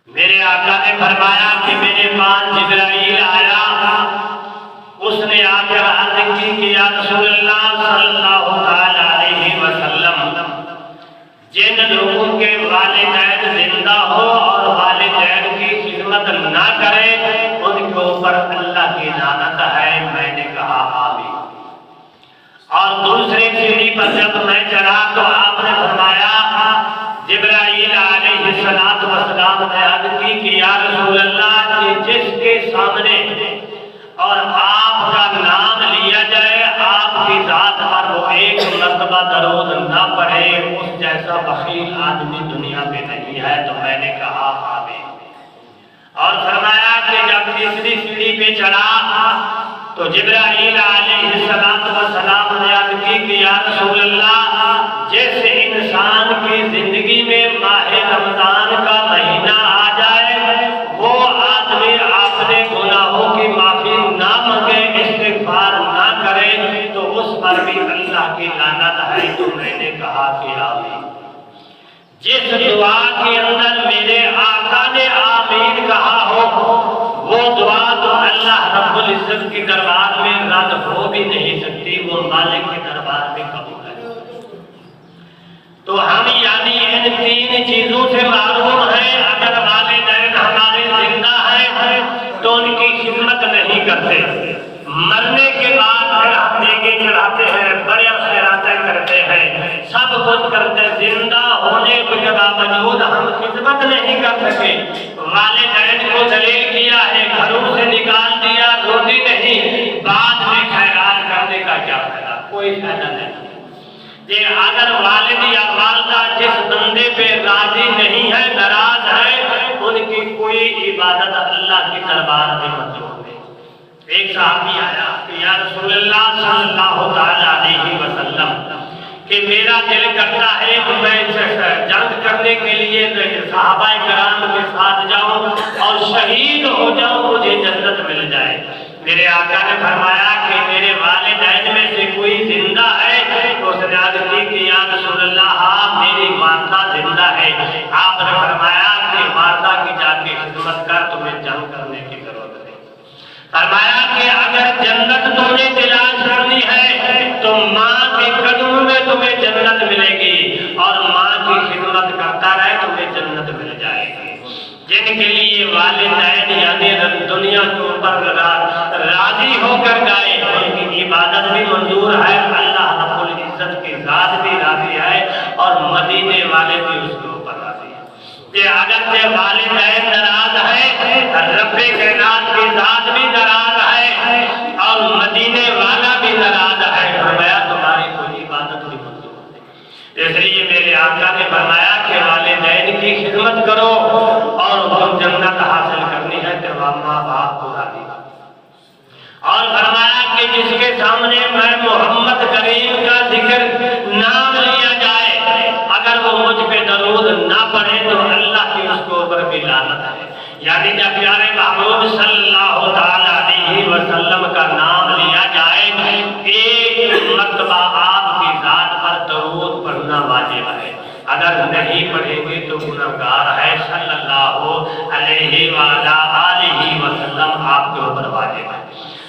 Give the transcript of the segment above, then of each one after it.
میرے آقا نے فرمایا کہ میرے پاس جبرائیل آیا یا رسول اللہ صلی اللہ علیہ وسلم، جن لوگوں کے والدین زندہ ہو اور والدین کی خدمت نہ کرے ان کے اوپر اللہ کی لعنت ہے۔ میں نے کہا آمین۔ اور دوسری سیڑھی پر جب میں چڑھا تو آپ نے فرمایا، جبرائیل علیہ السلام نے عرض کی کہ یا رسول اللہ کہ جس کے سامنے اور آپ کا نام لیا جائے آپ کی ذات پر وہ ایک مرتبہ درود نہ پڑھے اس جیسا بخیل آدمی دنیا میں نہیں ہے۔ تو میں نے کہا آمین۔ اور فرمایا کہ جب تیسری سیڑھی پہ چڑھا تو جبرائیل علیہ السلام نے عرض کی کہ یا رسول اللہ جس انسان کی زندگی میں ماہ رمضان کا مہینہ آ جائے وہ آدمی اپنے گناہوں کی معافی نہ مانگے، استغفار نہ کرے تو اس پر بھی اللہ کی لعنت ہے۔ تو میں نے کہا کہ آمین۔ جس دعا کے اندر میرے آقا نے آمین کہا ہو وہ دعا تو اللہ رب العزت کے دربار میں رد ہو بھی نہیں سکتی، وہ مالک کے دربار میں قبول ہے۔ تو ہم یعنی ان تین چیزوں سے معلوم ہے اگر والدین ہمارے زندہ ہیں تو ان کی خدمت نہیں کرتے، مرنے کے بعد پھر ہم نیکی چڑھاتے ہیں، بڑے خیراتیں کرتے ہیں، سب کچھ کرتے، زندہ ہونے کے باوجود ہم خدمت نہیں کر سکے، والدین کو ذلیل کیا ہے، گھروں سے نکال دیا، روزی نہیں، بعد میں خیرات کرنے کا کیا فائدہ؟ کوئی فائدہ نہیں۔ کہ اگر والد یا والدہ جس بندے پہ راضی نہیں ہے، ناراض ہے، ان کی کوئی عبادت اللہ کے دربار میں منظور نہیں۔ ایک صحابی آیا کہ یا رسول اللہ صلی اللہ علیہ وسلم کہ میرا دل کرتا ہے کہ میں جنگ کرنے کے لیے صحابہ کرام کے ساتھ جاؤں اور شہید ہو جاؤں، مجھے جنت مل جائے۔ میرے آقا نے فرمایا کہ میرے والدین میں سے کوئی زندہ ہے؟ تو اس نے عرض کی کہ یا رسول اللہ ہاں میری والدہ زندہ ہے۔ آپ نے فرمایا کہ والدہ کی جا کے خدمت کر، تمہیں جنگ کرنے کی ضرورت نہیں۔ فرمایا کہ اگر جنت تمہیں تلاش کرنی ہے تو ماں کے قدموں میں تمہیں جنت ملے گی، اور ماں کی خدمت کرتا رہے تمہیں جنت مل جائے گی۔ جن کے لیے والدین یعنی دنیا کے اوپر راضی ہو کر گئے ان کی عبادت بھی منظور ہے، اللہ رب العزت کی ذات بھی راضی ہے اور مدینے والے بھی اس کے اوپر راضی ہے۔ کہ اگرچہ والدین ناراض ہے، رب کائنات کی ذات بھی ناراض ہے اور مدینے والا بھی ناراض ہے، فرمایا تمہاری کوئی عبادت بھی منظور نہیں۔ اس لیے میرے آقا نے فرمایا کہ والدین کی خدمت کرو اور تم جنت حاصل کرنی ہے تو ماں باپ کو راضی کرو۔ اور فرمایا کہ جس کے سامنے میں محمد کریم کا ذکر نام لیا جائے اگر وہ مجھ پہ درود نہ پڑھے تو اللہ کی اس کے اوپر بھی لعنت ہے۔ یعنی جب پیارے محبوب صلی اللہ علیہ وسلم کا نام لیا جائے ایک مرتبہ آپ کی ذات پر درود پڑھنا واجب ہے، اگر نہیں پڑھیں گے تو گنہگار ہے۔ صلی اللہ علیہ وآلہ وسلم آپ کے اوپر واجب ہے۔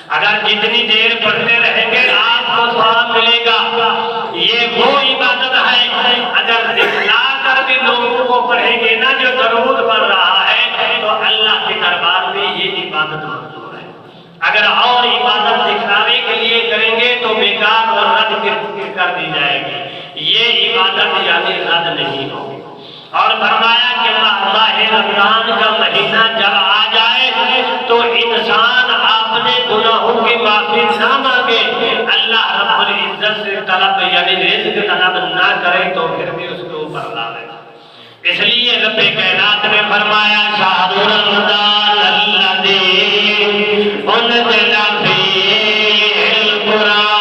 اگر جتنی دیر پڑھتے رہیں گے آپ کو ثواب ملے گا، یہ وہ عبادت ہے۔ اگر دکھلا کر بھی لوگوں کو پڑھیں گے نا جو درود پڑھ رہا ہے تو اللہ کے دربار میں یہ عبادت منظور ہے۔ اگر اور عبادت دکھانے کے لیے کریں گے تو بیکار اور رد کر دی جائے گی، یہ عبادت یعنی رد نہیں ہوگی۔ اور فرمایا کہ ماہ رمضان کا مہینہ جب آ جائے تو انسان اپنے گناہوں کی معافی نہ مانگے، اللہ رب العزت سے طلب یعنی رزق طلب نہ کرے تو پھر بھی اس کے اوپر لعنت۔ اس لیے رب کائنات نے فرمایا شہر رمضان الذی انزل فیہ القرآن،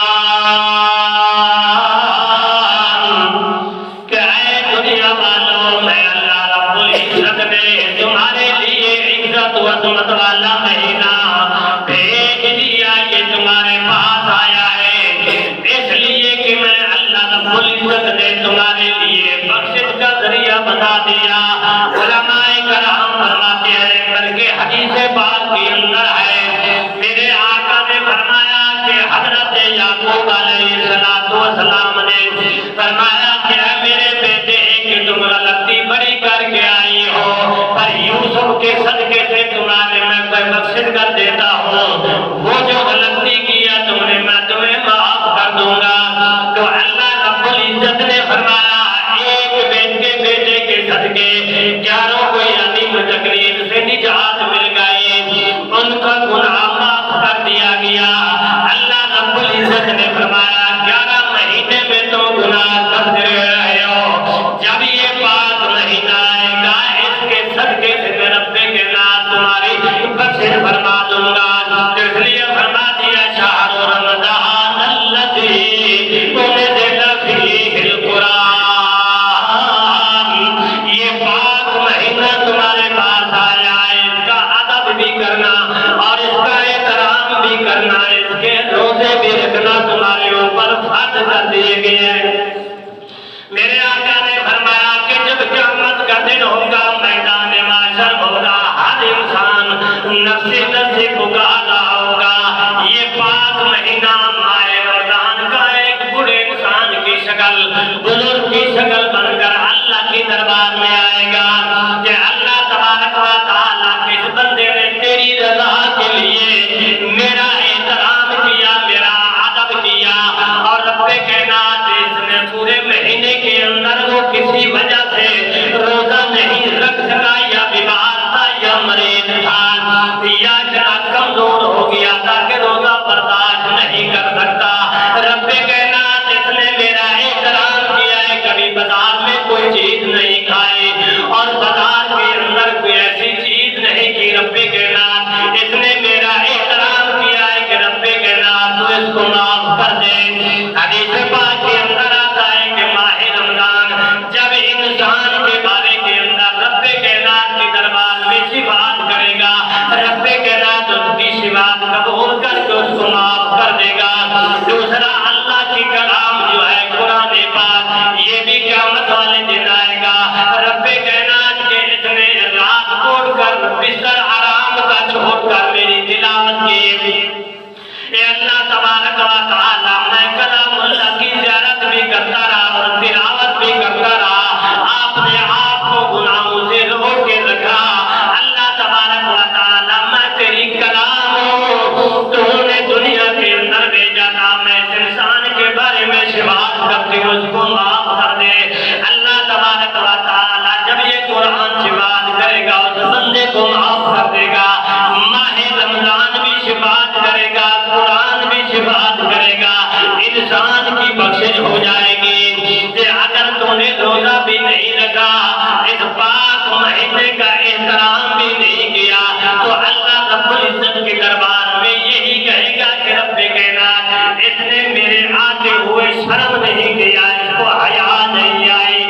کہ اے دنیا والوں میں اللہ رب العزت نے تمہارے لیے عزت و عظمت والا مہینہ بھیج دیا، یہ تمہارے پاس آیا ہے اس لیے کہ میں اللہ رب العزت نے تمہارے لیے بخشش کا ذریعہ بنا دیا۔ علماء کرام فرماتے ہیں بلکہ حدیث پاک کے فرمایا کہ اے میرے بیٹے کہ تم غلطی بڑی کر کے آئی ہو، پر یوسف کے صدقے سے تمہارے میں کوئی مقصد کر دیتا ہوں، وہ جو غلطی کیا تم نے میں تمہیں معاف کر دوں گا۔ تو اللہ رب العزت نے فرمایا ایک بیٹے کے صدقے 11 کو یعنی تکلیف سے نجات مل گئی، ان کا گناہ معاف کر دیا گیا۔ اللہ رب العزت نے فرمایا 11 مہینے میں تم گناہ کرتے رہے ہو، جب یہ پاک مہینہ آئے گا اس کے صدقے سے میں رب کے نام تمہاری بخشش فرما دوں گا۔ تو اس لیے فرما دیا شہر رمضان الذی انزل فیہ القرآن، یہ پاک مہینہ تمہارے پاس آیا ہے، اس کا ادب بھی کرنا اور اس کا احترام بھی کرنا، اس کے روزے بھی رکھنا تمہارے اوپر فرض کر دیے گئے ہیں۔ میرے آقا نے فرمایا کہ جب قیامت کا دن ہوگا، میدان محشر ہوگا، ہر انسان نفسی نفسی پکارا ہوگا، یہ پاک مہینہ ماہ رمضان کا ایک بڑے انسان کی شکل، بزرگ کی شکل بن کر اللہ کی دربار میں آئے گا کہ اللہ تبارک و تعالیٰ کس بندے نے تیری رضا کے لیے میرا احترام کیا، میرا ادب کیا، اور رب کائنات اس نے پورے مہینے کے اندر وہ کسی وجہ سے روزہ نہیں رکھ سکا، یا بیمار تھا یا مریض تھا یا کمزور ہو گیا تھا کہ روزہ برداشت نہیں کر سکتا، رب کائنات اس نے میرا احترام کیا ہے، کبھی بازار میں کوئی چیز نہیں کھائی اور بازار کے اندر کوئی ایسی چیز نہیں کی، رب کائنات اس نے میرا احترام کیا ہے کہ رب کائنات تو اس کو معاف کر دے۔ حدیث پاک کے اندر آتا ہے کہ ماہ رمضان جب انسان کے بارے کے اندر رب کائنات کی دربار میں شفاعت کرے گا، رب کائنات اس کی شفاعت قبول کر کے اس کو معاف کر دے گا۔ دوسرا اللہ کی کلام جو ہے قرآن پاک، یہ بھی قیامت والے دن آئے گا، رب کائنات کے اس نے رات کوڑ کر بستر آرام کا چھوڑ کر میری تلاوت کی، اے اللہ تبارک و تعالیٰ میں کلام اللہ کی زیارت بھی کرتا رہا اور تلاوت بھی کرتا رہا، آپ نے آپ کو گناہوں سے روک کے رکھا، اللہ تبارک و تعالیٰ میں تیری کلام ہوں، تو نے دنیا کے اندر بھیجا تھا، میں اس انسان کے بارے میں شفاعت کرتی ہوں، اس کو معاف کر دے۔ اللہ تبارک و تعالیٰ جب یہ قرآن شفاعت کرے گا اس بندے کو معاف کر دے گا، ماہ رمضان بھی شفاعت کرے گا، قرآن بھی شفاعت کرے گا، انسان کی بخشش ہو جائے گی کہ اگر تو نے روزہ بھی نہیں رکھا، اس پاک مہینے کا احترام بھی نہیں کیا، تو اللہ رب العزت کے دربار میں یہی کہے گا کہ رب کائنات اس نے میرے آتے ہوئے شرم نہیں کیا، اس کو حیا نہیں آئی،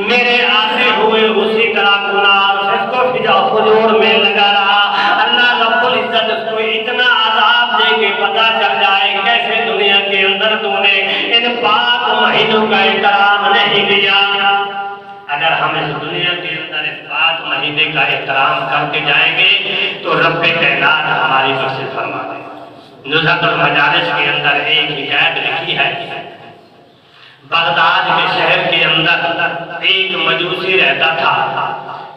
میرے آتے ہوئے اسی طرح گناہ اس کو فجا فجور میں لگا رہا، اللہ رب العزت اس کو اتنا عذاب دے کے پتہ چل جائے کیسے دنیا کے اندر تو نے ان پاک مہینوں کا احترام نہیں کیا۔ اگر ہم اس دنیا کے اندر اس پاک مہینے کا احترام کر کے جائیں گے تو رب کائنات ہماری بخشش فرما دے گا۔ نزہت المجالس کے اندر ایک حکایت لکھی ہے، بغداد کے شہر کے اندر ایک مجوسی رہتا تھا،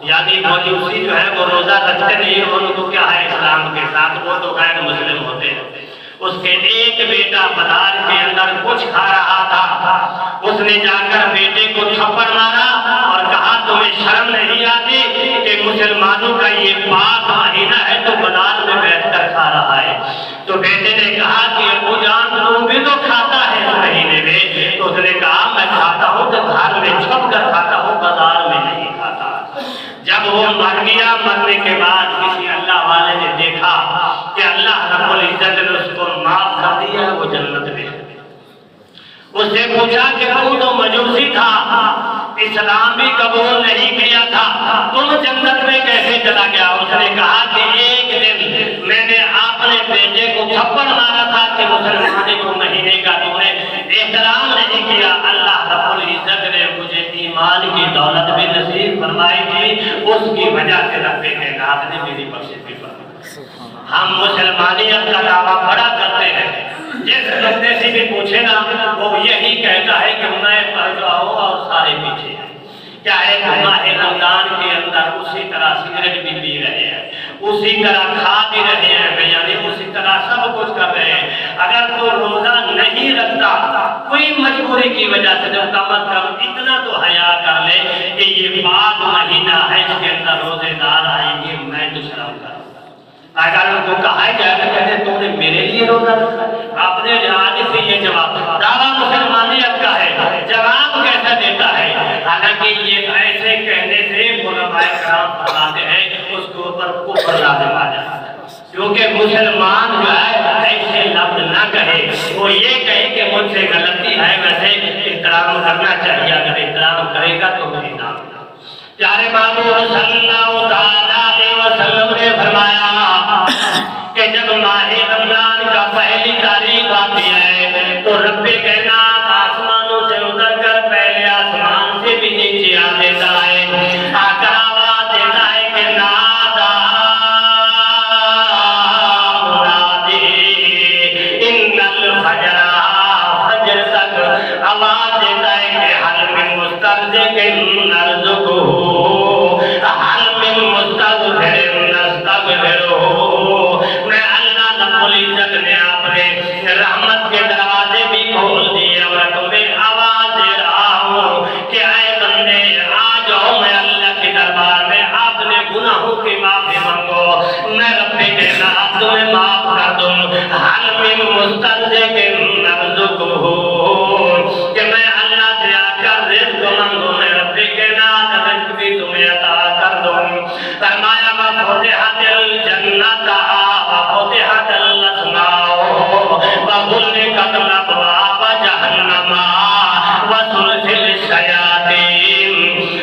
یعنی مجوسی جو ہے وہ روزہ رکھتے نہیں، ان کو کیا ہے اسلام کے ساتھ، وہ تو غیر مسلم ہوتے ہیں۔ اس کے ایک بیٹا بازار کے اندر کچھ کھا رہا تھا، اس نے جا کر بیٹے کو تھپڑ مارا اور کہا تمہیں شرم نہیں آتی کہ مسلمانوں کا یہ پاک مہینہ ہے تو بازار میں بیٹھ کر کھا رہا ہے؟ تو بیٹے نے کہا کہ ابو جان تم بھی تو کھاتا ہے اس مہینے میں، تو اس نے کہا میں کھاتا ہوں تو گھر میں چھپ کر کھاتا ہوں، بازار میں نہیں کھاتا۔ جب وہ مر گیا، مرنے کے بعد کسی اللہ والے نے دیکھا کہ اللہ رب العزت نے اس کو معاف کر دیا، وہ جنت میں۔ اس سے پوچھا کہ تو مجوسی تھا، اسلام بھی قبول نہیں کیا تھا، تم جنت میں کیسے چلا گیا؟ اس نے کہا کہ ایک دن میں نے اپنے بیٹے کو تھپڑ مارا تھا کہ مسلمانوں کو مہینے کا تم نے احترام نہیں کیا، اللہ رب العزت نے مجھے ایمان کی دولت بھی نصیب فرمائی تھی، اس کی وجہ سے رب کائنات نے میری بخشش بھی فرمائی۔ ہم مسلمانیت کا دعویٰ بڑا کرتے ہیں جس بندے سے بھی پوچھے نا وہ یہی کہتا ہے کہ میں پہنچا ہوں اور سارے پیچھے ہیں۔ کیا ہے ماہ رمضان کے اندر اسی طرح سگریٹ بھی پی رہے ہیں، اسی طرح کھا بھی رہے ہیں، یعنی اسی طرح سب کچھ کر رہے ہیں۔ اگر تو روزہ نہیں رکھتا کوئی مجبوری کی وجہ سے تو کم از کم اتنا تو حیا کر لے کہ یہ پاک مہینہ ہے، اس کے اندر روزے دار آئیں گے، میں تو شرم کروں۔ اگر ان کو کہا جائے تو کہتے تم نے میرے لیے روزہ رکھا، آپ نے آج سے یہ جواب دعویٰ مسلمانیت کا ہے، جواب کیسا دیتا ہے؟ حالانکہ یہ ایسے کہنے سے علماء کرام فرماتے ہیں اس کے اوپر کفر لازم آ جاتا ہے، کیونکہ مسلمان جو ہے ایسے لفظ نہ کہے، وہ یہ کہے کہ مجھ سے غلطی ہے، ویسے احترام کرنا چاہیے، اگر احترام کرے گا تو میری نام۔ پیارے محبوب صلی اللہ علیہ وسلم نے فرمایا کہ جب ماہ رمضان کا پہلی تاریخ آتی ہے تو رب کائنات آسمانوں سے اتر کر پہلے آسمان سے بھی نیچے آ دیتا ہے، آ کر آواز دیتا ہے کہ نادا منادی ان الفجر، فجر تک آواز دیتا ہے کہ حل من مسترزق نرزقہ، حل من مستغفر نستغفرہ۔ میں اللہ رب العزت نے اپنے رحمت کے دروازے بھی کھول دیے اور تمہیں آواز دے رہا ہوں کہ اے بندے آ جاؤ، میں اللہ کے دربار میں اپنے گناہوں کی معافی مانگو، میں رب کے نام تمہیں معاف کر دوں۔ حل من مسترزق نرزقہ، کہ میں اللہ سے آ کر رزق مانگوں، میں رب کے نام رزق بھی تمہیں عطا کر دوں۔ فرمایا وفتحت الجنت وفتحت الاسماء وغلقت الابواب جہنم وسلسل الشیاطین۔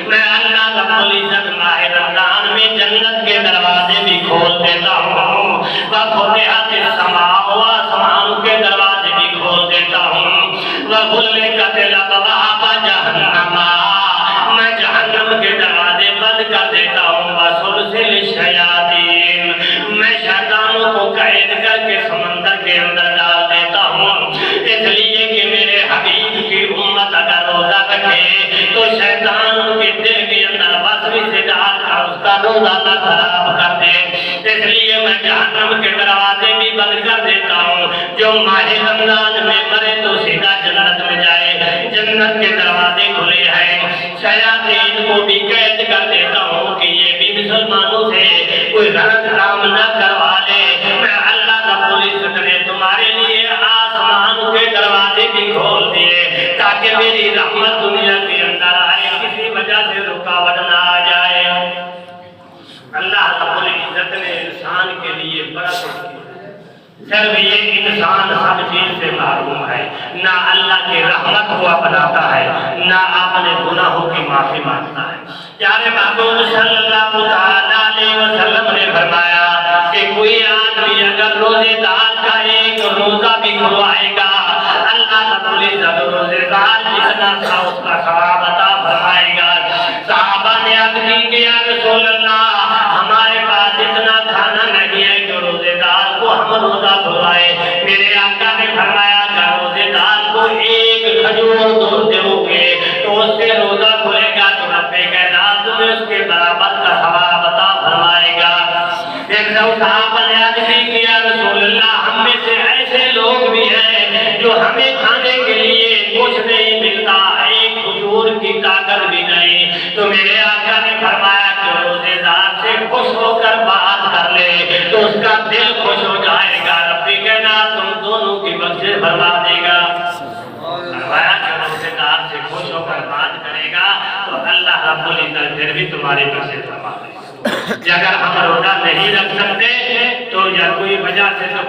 میں اللہ رب العزت ماہ رمضان میں جنت کے دروازے بھی کھول دیتا ہوں، وفتحت السماء، آسمان کے دروازے بھی کھول دیتا ہوں، وغلقت الابواب جہنم، میں جہنم کے دروازے بند کر دیتا ہوں، وسلسل الشیاطین، میں شیطانوں کو قید کر کے سمندر کے اندر ڈال دیتا ہوں۔ اس لیے کہ میرے حبیب کی امت اگر روزہ رکھے تو شیطان ان کے دل کے اندر وسوسے ڈال کر اس کا روزہ نہ خراب کر دے، اس لیے میں جہنم کے دروازے بھی بند کر دیتا ہوں۔ جو ماہ رمضان میں مرے تو سیدھا جنت میں جائے، جنت کے دروازے کھلے ہیں، شیاطین کو بھی قید کر دیتا ہوں کہ یہ بھی مسلمانوں سے کوئی غلط کام نہ کروا لے۔ میں اللہ رب العزت نے تمہارے لیے آسمان کے دروازے بھی کھول دیے تاکہ میری رحمت دنیا کے اندر آئے، کسی وجہ سے رکاوٹ نہ آ جائے۔ اللہ رب العزت نے انسان کے لیے بڑا کچھ کیا، صرف یہ انسان سب چیز سے محروم ہے، نہ اللہ کی رحمت کو اپناتا ہے، نہ اپنے گناہوں کی معافی مانگتا ہے۔ پیارے محبوب صلی اللہ علیہ وسلم نے فرمایا کہ کوئی آدمی اگر روزے دار کا ایک روزہ بھی کھلوائے گا، اللہ رب العزت روزے دار جتنا تھا اس کا ثواب عطا فرمائے گا۔ صحابہ نے عرض کی کہ یا رسول اللہ ہمارے پاس اتنا کھانا نہیں ہے کہ روزے دار کو ہم روزہ کھلوائے۔ میرے آقا نے فرمایا کہ روزے دار کو ایک کھجور دو گے تو اس سے روزہ کھلے گا تو رب کائنات تمہیں اس کے برابر کا ثواب عطا فرمائے گا۔ ایک صحابہ نے عرض کی کہ یا رسول اللہ ہم میں سے ایسے لوگ بھی ہیں جو ہمیں کھانے کے لیے کچھ نہیں ملتا، ایک کھجور کی طاقت بھی نہیں، تو میرے آقا نے فرمایا کہ روزے دار سے خوش ہو کر بات کر لے تو اس کا دل خوش ہو جائے گا، رب کائنات تم دونوں کی بخشش فرما دے گا۔ فرمایا کہ روزے دار سے خوش ہو کر بات کرے گا تو اللہ رب العزت پھر بھی تمہاری بخشش فرما دے گا۔ اگر ہم روزہ نہیں رکھ سکتے تو یا کوئی وجہ سے تو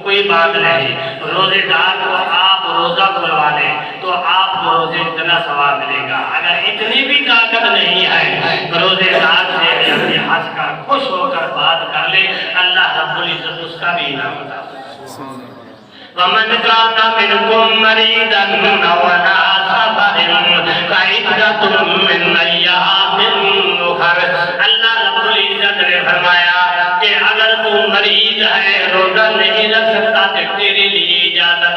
کوئی بات نہیں، روزے دار کو آپ روزہ کھلوا لیں تو آپ کو روزے اتنا ثواب ملے گا۔ اگر اتنی بھی طاقت نہیں ہے روزے دار سے اپنے ہنس کر خوش ہو کر بات کر لے، اللہ رب العزت اس کا بھی انعام عطا فرمائے گا۔ وَمَنْ كَانَ مِنْكُمْ مَرِيضًا أَوْ عَلَىٰ سَفَرٍ فَعِدَّةٌ مِّنْ أَيَّامٍ أُخَرَ۔ اللہ رب العزت نے فرمایا کہ اگر تو مریض ہے، روزہ نہیں رکھ سکتا تو تیرے لیے اجازت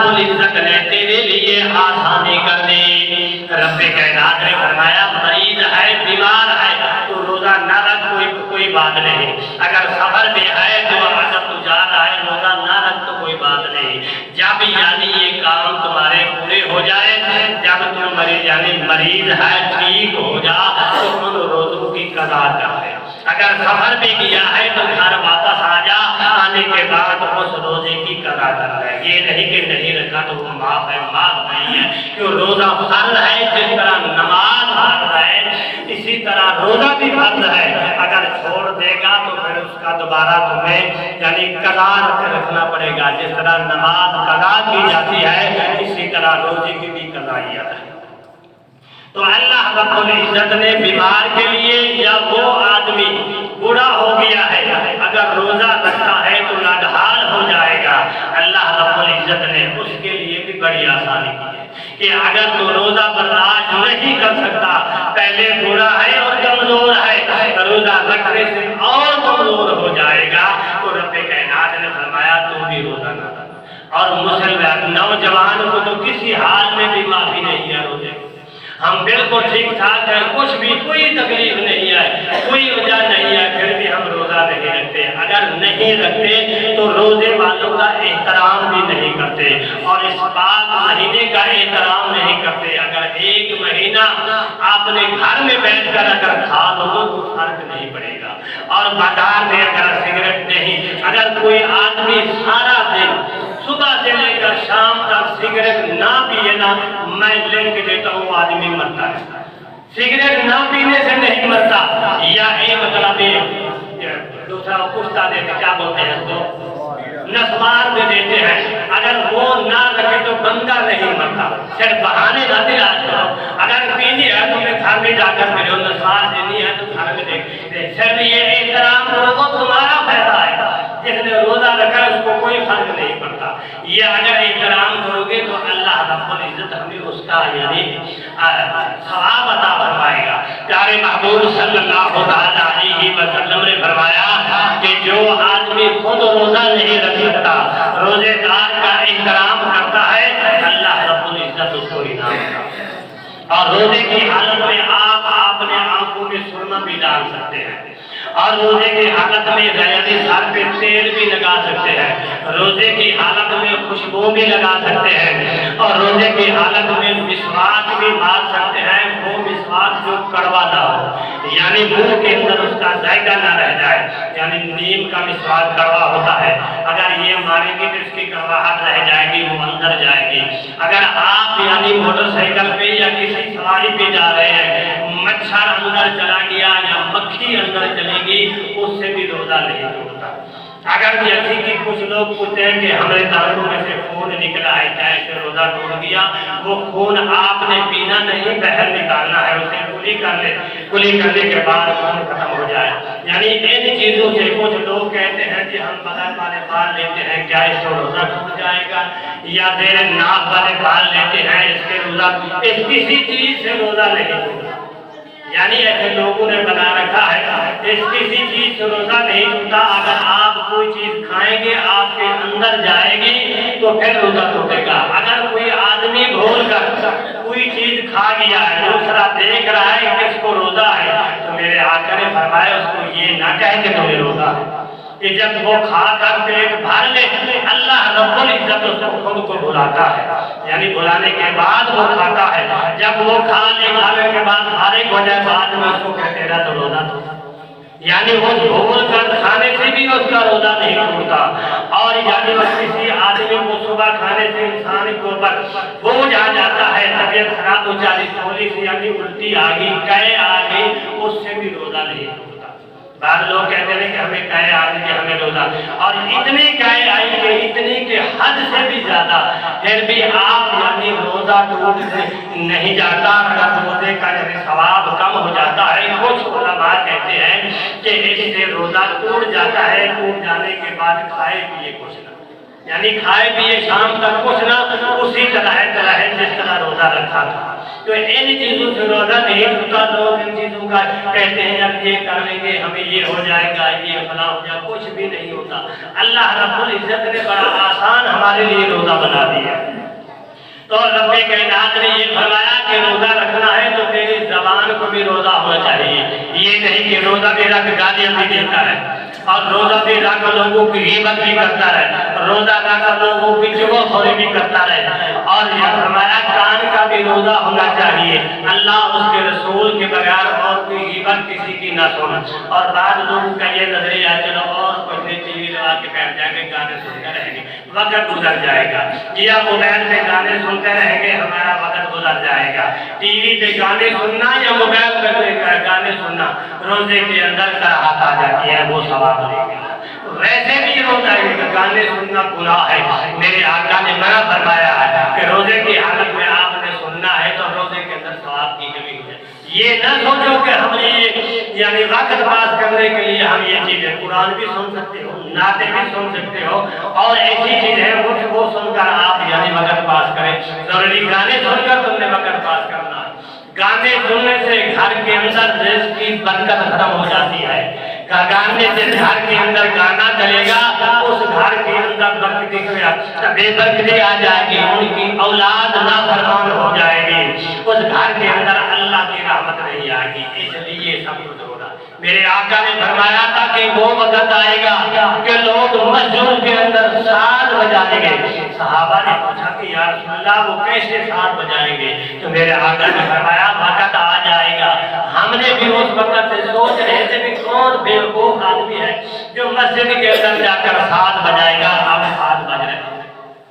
رب العزت نے تیرے لیے آسانی کر دی۔ رب کائنات نے فرمایا مریض ہے، بیمار ہے تو روزہ نہ رکھ، کوئی بات نہیں۔ اگر سفر میں ہے تو اگر تو جا رہا ہے روزہ نہ رکھ تو کوئی بات نہیں۔ جب یعنی یہ کام تمہارے پورے ہو جائے، جب تم مریض ہے ٹھیک ہو جا تو ان روزوں کی قضا کر دے۔ اگر سفر میں گیا ہے تو گھر واپس آ جا، آنے کے بعد اس روزے کی قضا کر دے۔ یہ نہیں کہ نہیں رکھا تو وہ معاف ہے، معاف نہیں ہے، کہ روزہ فرض ہے۔ جس طرح نماز فرض ہے اسی طرح روزہ بھی فرض ہے۔ اگر چھوڑ دے گا تو پھر اس کا دوبارہ تمہیں یعنی قضا رکھنا پڑے گا۔ جس طرح نماز قضا کی جاتی ہے اسی طرح روزے کی بھی قضائیت ہے۔ تو اللہ رب العزت نے بیمار کے لیے یا وہ آدمی بوڑھا ہو گیا ہے اگر روزہ رکھتا ہے تو ناڈھال ہو جائے گا، اللہ رب العزت نے اس کے لیے بھی بڑی آسانی کی ہے کہ اگر تو روزہ برداشت نہیں کر سکتا، پہلے بوڑھا ہے اور کمزور ہے، روزہ رکھنے سے اور کمزور ہو جائے گا تو رب کائنات نے فرمایا تو بھی روزہ نہ رکھ۔ اور مسلمان نوجوان کو تو کسی حال میں بھی معافی نہیں ہے روزے، ہم بالکل ٹھیک ٹھاک ہیں، کچھ بھی کوئی تکلیف نہیں ہے، کوئی وجہ نہیں ہے، پھر بھی ہم روزہ نہیں رکھتے۔ اگر نہیں رکھتے تو روزے والوں کا احترام بھی نہیں کرتے اور اس پاک مہینے کا احترام نہیں کرتے۔ اگر ایک مہینہ آپ نے گھر میں بیٹھ کر اگر کھا لو تو فرق نہیں پڑے گا، اور بازار میں اگر سگریٹ نہیں، اگر کوئی آدمی سارا دن صبح سے لے کر شام تک سگریٹ نہ پیے نا، میں لنک دیتا ہوں آدمی مرتا ہے۔ سگریٹ نہ پینے سے نہیں مرتا، یا مطلب دوسرا کشتا دیتے کیا بولتے ہیں تو نسوار دے دیتے ہیں، اگر وہ نہ رکھے تو بندہ نہیں مرتا۔ صرف بہانے نہ تلاش کرو، اگر پینی ہے تو میں گھر میں جا کر میرے نسوار دینی ہے تو گھر میں دیکھتے، صرف یہ احترام کرو وہ تمہارا فائدہ ہے۔ جس نے روزہ رکھا اس کو کوئی فرق نہیں پڑتا۔ یہ اگر احترام کرو گے تو اللہ رب العزت ہمیں اس کا یعنی ثواب عطا فرمائے گا۔ پیارے محبوب صلی اللہ علیہ وسلم نے فرمایا کہ جو آدمی خود روزہ نہیں رکھ سکتا، روزے دار کا احترام کرتا ہے، اللہ رب العزت اس کو انعام دیتا ہے۔ اور روزے کی حالت میں آپ اپنے آنکھوں میں سرما بھی ڈال سکتے ہیں، اور روزے کی حالت میں یعنی سر پہ تیل بھی لگا سکتے ہیں، روزے کی حالت میں خوشبو بھی لگا سکتے ہیں، اور روزے کی حالت میں مسواک بھی مار سکتے ہیں، وہ مسواک جو کڑوا نہ ہو، یعنی منہ کے اندر اس کا ذائقہ نہ رہ جائے۔ یعنی نیم کا مسواک کڑوا ہوتا ہے، اگر یہ ماریں گے تو اس کی کڑواہٹ رہ جائے گی، وہ اندر جائے گی۔ اگر آپ یعنی موٹر سائیکل پہ یا کسی سواری پہ جا رہے ہیں، مچھر اندر چلا گیا یا مکھی اندر چلے گی، اس سے بھی روزہ نہیں ٹوٹتا۔ اگر جیسے کہ کچھ لوگ پوچھتے ہیں کہ ہمارے دانتوں میں سے خون نکلا ہے، کیا اس سے روزہ ٹوٹ گیا؟ وہ خون آپ نے پینا نہیں، باہر نکالنا ہے، اسے کلی کر لے، کلی کرنے کے بعد خون ختم ہو جائے۔ یعنی ان چیزوں سے کچھ لوگ کہتے ہیں کہ ہم بغل والے بال لیتے ہیں، کیا اس سے روزہ ٹوٹ جائے گا؟ یا زیر ناف والے بال لیتے ہیں، اس کے روزہ، اس کسی چیز سے روزہ نہیں ٹوٹتا۔ یعنی ایسے لوگوں نے بنا رکھا ہے اس کسی چیز سے روزہ نہیں ٹوٹتا۔ اگر آپ کوئی چیز کھائیں گے آپ کے اندر جائے گی تو پھر روزہ ٹوٹے گا۔ اگر کوئی آدمی بھول کر کوئی چیز کھا گیا ہے، دوسرا دیکھ رہا ہے کہ اس کو روزہ ہے، تو میرے آقا نے فرمایا اس کو یہ نہ کہے کہ تمہیں روزہ ہے، کہ جب وہ کھا کر پیٹ بھر لے اللہ رب العزت اس کو خود کو بلاتا ہے، یعنی بلانے کے بعد وہ کھاتا ہے۔ جب وہ کھا لے، کھانے کے بعد فارغ ہو جائے، بعد میں اس کو کہتے رہا تو روزہ تو، یعنی وہ بھول کر کھانے سے بھی اس کا روزہ نہیں ٹوٹتا۔ اور یعنی کسی آدمی کو صبح کھانے سے انسان کے اوپر بوجھ آ جاتا ہے، طبیعت خراب ہو جاتی، تھوڑی سی یعنی الٹی آ گئی، قے آ گئی، اس سے بھی روزہ نہیں ٹوٹتا۔ بعض لوگ کہتے ہیں کہ ہمیں قے آ گئی کہ ہمیں روزہ، اور اتنی قے آئی کہ اتنی کہ حد سے بھی زیادہ، پھر بھی آپ یعنی روزہ ٹوٹ نہیں جاتا، روزے کا یعنی ثواب کم ہو جاتا ہے۔ کچھ علماء کہتے ہیں کہ اس سے روزہ ٹوٹ جاتا ہے، ٹوٹ جانے کے بعد کھائے پیے کچھ نہ، یعنی کھائے پیے شام تک کچھ نہ، اسی طرح جس طرح روزہ رکھا تھا۔ تو ان چیزوں سے روزہ نہیں ہوتا، لوگ ان چیزوں کا کہتے ہیں اب یہ کر لیں گے ہمیں یہ ہو جائے گا، یہ فلاں ہو جائے گا، کچھ بھی نہیں ہوتا۔ اللہ رب العزت نے بڑا آسان ہمارے لیے روزہ بنا دیا۔ تو رب کائنات نے یہ فرمایا کہ روزہ رکھنا ہے تو تیری زبان کو بھی روزہ ہونا چاہیے، یہ نہیں کہ روزہ بھی رکھ گالیاں بھی دیتا ہے، اور روزہ بھی رکھ لوگوں کی غیبت بھی کرتا ہے، روزہ رکھ لوگوں کی چغلخوری بھی کرتا ہے۔ اور یہ فرمایا کان کا بھی روزہ ہونا چاہیے، اللہ اس کے رسول کے بغیر اور کوئی غیبت کسی کی نہ سن۔ اور بعض لوگوں کا یہ نظریہ چلو اور کوئی ٹی وی لگا کے بیٹھ جائیں گے، گانے سنتے رہیں گے، وقت گزر جائے گا، یا موبائل پہ گانے سنتے رہیں گے ہمارا وقت گزر جائے گا۔ ٹی وی پہ گانے سننا یا موبائل پہ گانے سننا روزے کے اندر کراہت آ جاتی ہے، وہ ثواب نہیں ملتا۔ ویسے بھی روزہ ہے گانے سننا گناہ ہے، میرے آقا نے منع فرمایا ہے کہ روزے کی حالت میں آپ نے سننا ہے تو روزے کے اندر ثواب کی کمی ہے۔ یہ نہ سوچو کہ ہم یہ یعنی وقت پاس کرنے کے لیے ہم یہ چیزیں قرآن بھی سن سکتے ہو، نعتیں بھی سن سکتے ہو، اور ایسی چیز ہے وہ سن کر آپ یعنی وقت پاس کریں۔ ضروری گانے سن کر تم نے وقت پاس کرنا ہے۔ گانے سننے سے گھر کے اندر رزق کی برکت ختم ہو جاتی ہے۔ گانے سے گھر کے اندر گانا چلے گا، اس گھر کے اندر بے برکتی آ جائے گی، ان کی اولاد نافرمان ہو جائے گی، اس گھر کے اندر اللہ کی رحمت نہیں آئے گی۔ اس لیے سب کچھ ہوگا۔ میرے آقا نے فرمایا تھا کہ وہ وقت آئے گا کہ لوگ مسجد کے اندر ساز بجائیں گے۔ صحابہ نے پوچھا کہ یا رسول اللہ وہ کیسے ساز بجائیں گے؟ تو میرے آقا نے فرمایا وقت آ جائے گا، ہم نے بھی اس وقت سے سوچ رہے تھے کہ کون بیوقوف آدمی ہے جو مسجد کے اندر جا کر ساز بجائے گا۔ ہم ساز بج رہے ہیں،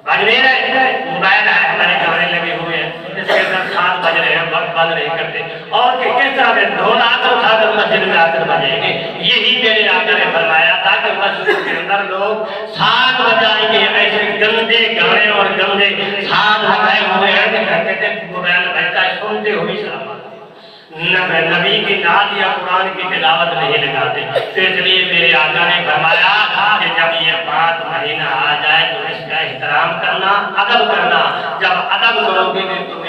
بج نہیں رہے، موبائل ہے ہمارے گانے لگے ہوئے ہیں، اس کے اندر ساز بج رہے ہیں، وقت بند نہیں کرتے، اور کہ کس طرح سے ڈھول آ کر اٹھا کر مسجد میں آ کر بجائیں گے۔ یہی میرے آقا نے فرمایا تھا کہ مسجد کے اندر لوگ ساز بجائیں گے، ایسے گندے گانے اور گندے ساز لگائے ہوئے ہیں کہ کہتے تھے موبائل بجتا ہے سنتے ہوئے سلام نبی کی نعت یا قرآن کی تلاوت نہیں لگاتے۔ تو اس لیے میرے آقا نے فرمایا کہ جب یہ 5 مہینہ آ جائے تو اس کا احترام کرنا، ادب کرنا، جب ادب کرو گے تو